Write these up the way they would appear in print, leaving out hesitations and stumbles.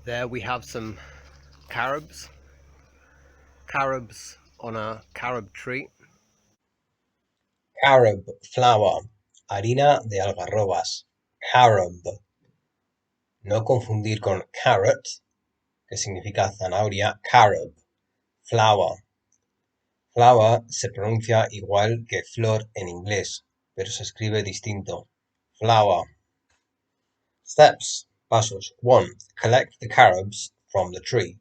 There we have some carobs on a carob tree. Carob flour, harina de algarrobas. Carob. No confundir con carrot, que significa zanahoria. Carob. Flour. Flower se pronuncia igual que flor en inglés, pero se escribe distinto. Flower. Steps. Pasos. 1. Collect the carobs from the tree.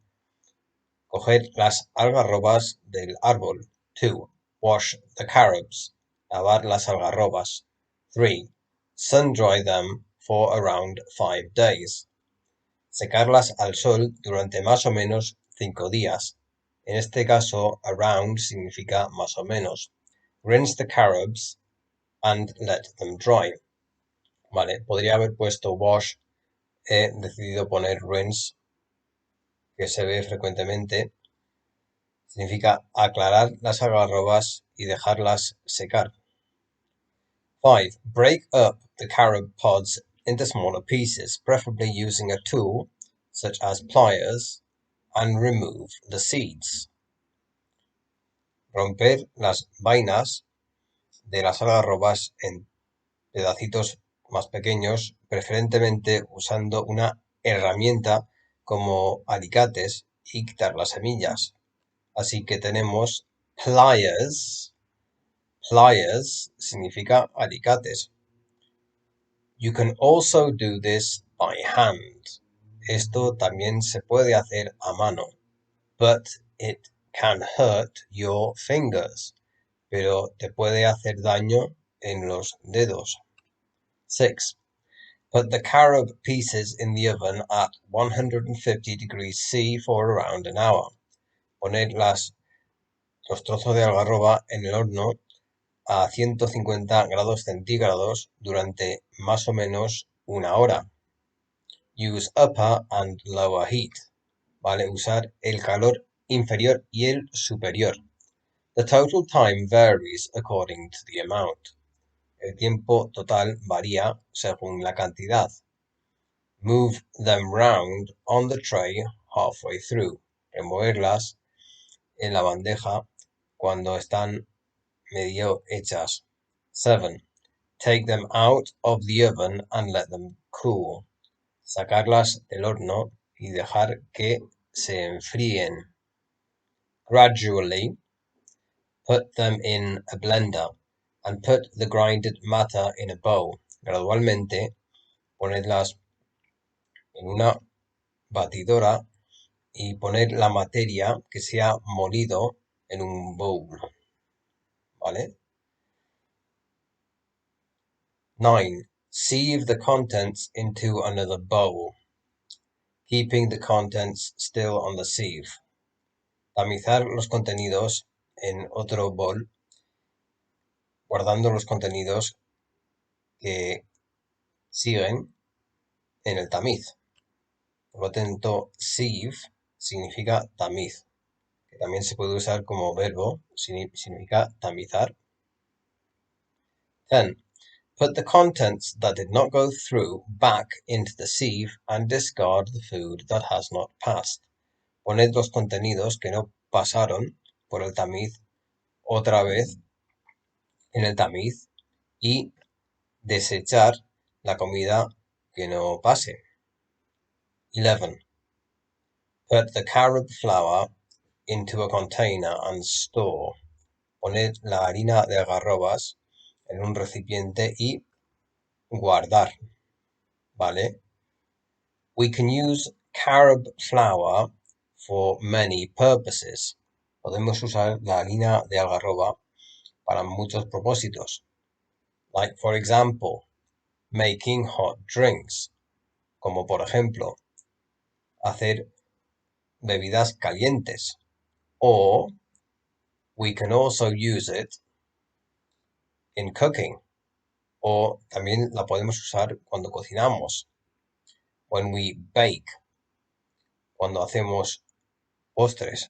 Coger las algarrobas del árbol. 2. Wash the carobs. Lavar las algarrobas. 3. Sun-dry them for around 5 days. Secarlas al sol durante más o menos 5 días. En este caso, around significa más o menos. Rinse the carobs and let them dry. Vale, podría haber puesto wash, he decidido poner rinse, que se ve frecuentemente. Significa aclarar las algarrobas y dejarlas secar. 5. Break up the carob pods into smaller pieces, preferably using a tool such as pliers, and remove the seeds. Romper las vainas de las algarrobas en pedacitos más pequeños, preferentemente usando una herramienta como alicates y quitar las semillas. Así que tenemos pliers. Pliers significa alicates. You can also do this by hand. Esto también se puede hacer a mano. But it can hurt your fingers. Pero te puede hacer daño en los dedos. 6. Put the carob pieces in the oven at 150 degrees C for around an hour. Poned los trozos de algarroba en el horno a 150 grados centígrados durante más o menos una hora. Use upper and lower heat. Vale, usar el calor inferior y el superior. The total time varies according to the amount. El tiempo total varía según la cantidad. Move them round on the tray halfway through. Removerlas en la bandeja cuando están medio hechas. 7. Take them out of the oven and let them cool. Sacarlas del horno y dejar que se enfríen. Gradually, put them in a blender and put the grinded matter in a bowl. Gradualmente, ponedlas en una batidora y poned la materia que se ha molido en un bowl. ¿Vale? 9. Sieve the contents into another bowl, keeping the contents still on the sieve. Tamizar los contenidos en otro bol, guardando los contenidos que siguen en el tamiz. Por lo tanto, sieve significa tamiz, que también se puede usar como verbo, significa tamizar. 10. Put the contents that did not go through back into the sieve and discard the food that has not passed. Poned los contenidos que no pasaron por el tamiz otra vez en el tamiz y desechar la comida que no pase. 11. Put the carob flour into a container and store. Poned la harina de algarrobas en un recipiente y guardar. ¿Vale? We can use carob flour for many purposes. Podemos usar la harina de algarroba para muchos propósitos. Like, for example, making hot drinks. Como por ejemplo, hacer bebidas calientes. Or we can also use it in cooking. O también la podemos usar cuando cocinamos. When we bake. Cuando hacemos postres.